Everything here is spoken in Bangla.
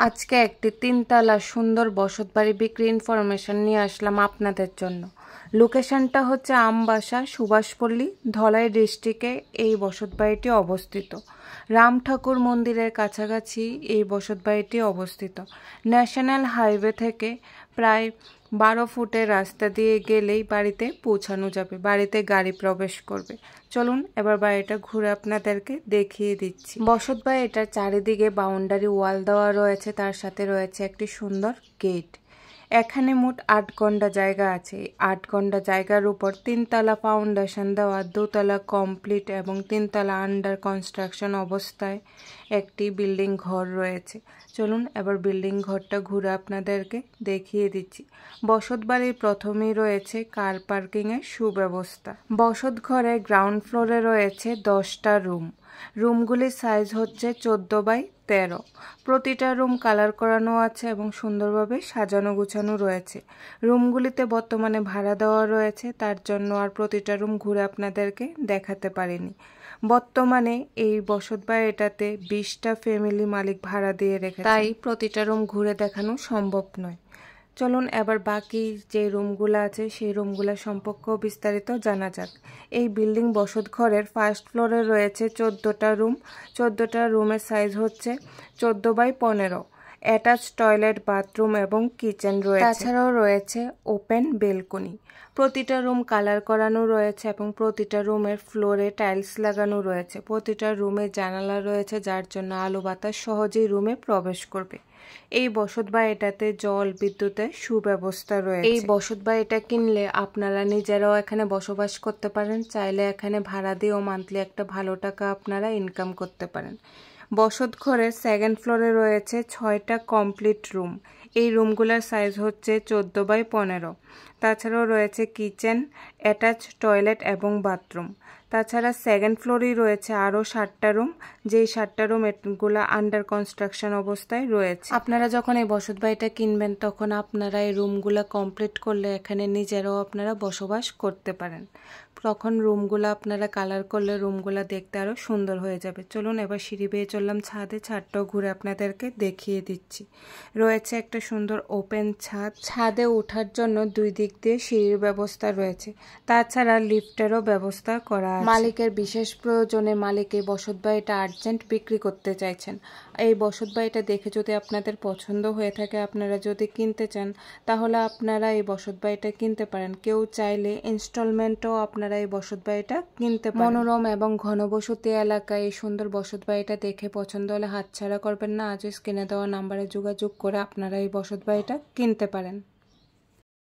আজকে একটি 3 তলা সুন্দর বসতবাড়ি বিক্রি ইনফরমেশন নিয়ে আসলাম আপনাদের জন্য। লোকেশনটা হচ্ছে আমবাসা সুভাষপল্লী, ধলাই ডিস্ট্রিক্টে এই বসতবাড়িটি অবস্থিত। রাম ঠাকুর মন্দিরের কাছাকাছি এই বসতবাড়িটি অবস্থিত। ন্যাশনাল হাইওয়ে থেকে প্রায় 12 ফুটের রাস্তা দিয়ে গেলেই বাড়িতে পৌঁছানো যাবে, বাড়িতে গাড়ি প্রবেশ করবে। চলুন এবার বাড়িটা ঘুরে আপনাদেরকে দেখিয়ে দিচ্ছি। বসতবাড়িটার চারিদিকে বাউন্ডারি ওয়াল দেওয়া রয়েছে, তার সাথে রয়েছে একটি সুন্দর গেট। এখানে মোট 8 গন্ডা জায়গা আছে। 8 গন্ডা জায়গার উপর 3 তলা ফাউন্ডেশন দেওয়া, 2 তলা কমপ্লিট এবং 3 তলা আন্ডার কনস্ট্রাকশন অবস্থায় একটি বিল্ডিং ঘর রয়েছে। চলুন এবার বিল্ডিং ঘরটা ঘুরে আপনাদেরকে দেখিয়ে দিচ্ছি। বসত বাড়ির প্রথমেই রয়েছে কার পার্কিংয়ের সুব্যবস্থা। বসত ঘরে গ্রাউন্ড ফ্লোরে রয়েছে 10টা রুম। রুমগুলির সাইজ হচ্ছে 14x13। প্রতিটা রুম কালার করানো আছে এবং সুন্দরভাবে সাজানো গুছানো রয়েছে। রুমগুলিতে বর্তমানে ভাড়া দেওয়া রয়েছে, তার জন্য আর প্রতিটা রুম ঘুরে আপনাদেরকে দেখাতে পারিনি। বর্তমানে এই বসতবাড়িটাতে 20টা ফ্যামিলি মালিক ভাড়া দিয়ে রেখেছে, তাই প্রতিটা রুম ঘুরে দেখানো সম্ভব নয়। চলুন এবার বাকি যে রুমগুলো আছে সেই রুমগুলো সম্পর্কেও বিস্তারিত জানা যাক। এই বিল্ডিং বসত ঘরের ফার্স্ট ফ্লোরে রয়েছে 14টা রুম। 14টা রুমের সাইজ হচ্ছে 14x15। অ্যাটাচ টয়লেট, বাথরুম এবং কিচেন রয়েছে। তাছাড়াও রয়েছে ওপেন বেলকনি। প্রতিটা রুম কালার করানো রয়েছে এবং প্রতিটা রুমের ফ্লোরে টাইলস লাগানো রয়েছে। প্রতিটা রুমে জানালা রয়েছে, যার জন্য আলো বাতাস সহজেই রুমে প্রবেশ করবে। এই বসতবাড়িটাতে জল বিদ্যুতের সুব্যবস্থা রয়েছে। এই বসতবাড়িটা কিনলে আপনারা নিজেরাও এখানে বসবাস করতে পারেন, চাইলে এখানে ভাড়া দিয়েও মান্থলি একটা ভালো টাকা আপনারা ইনকাম করতে পারেন। বসত ঘরের সেকেন্ড ফ্লোরে রয়েছে 6টা কমপ্লিট রুম। এই রুমগুলোর সাইজ হচ্ছে 14x15। তাছাড়াও রয়েছে কিচেন, অ্যাটাচ টয়লেট এবং বাথরুম। তাছাড়া সেকেন্ড ফ্লোরেই রয়েছে আরও 7টা রুম, যেই 7টা রুম এগুলো আন্ডার কনস্ট্রাকশন অবস্থায় রয়েছে। আপনারা যখন এই বসতবাড়িটা কিনবেন তখন আপনারা এই রুমগুলো কমপ্লিট করলে এখানে নিজেরাও আপনারা বসবাস করতে পারেন। তখন রুমগুলো আপনারা কালার করলে রুমগুলো দেখতে আরও সুন্দর হয়ে যাবে। চলুন এবার সিঁড়ি বেয়ে চললাম ছাদে। ছাদটাও ঘুরে আপনাদেরকে দেখিয়ে দিচ্ছি। রয়েছে একটা সুন্দর ওপেন ছাদ। ছাদে ওঠার জন্য 2 দিক দিয়ে সিঁড়ির ব্যবস্থা রয়েছে। তাছাড়া লিফটেরও ব্যবস্থা করা আছে। মালিকের বিশেষ প্রয়োজনে মালিক এই বসতবাড়িটা আর্জেন্ট বিক্রি করতে চাইছেন। এই বসতবাড়িটা দেখে যদি আপনাদের পছন্দ হয়ে থাকে, আপনারা যদি কিনতে চান, তাহলে আপনারা এই বসতবাড়িটা কিনতে পারেন। কেউ চাইলে ইনস্টলমেন্টও আপনারা এই বসতবাড়িটা কিনতে পারেন। মনোরম এবং ঘনবসতি এলাকায় এই সুন্দর বসতবাড়িটা দেখে পছন্দ হলে হাতছাড়া করবেন না। আজও স্ক্রিনে দেওয়া নাম্বারে যোগাযোগ করে আপনারা এই বসতবাড়িটা কিনতে পারেন।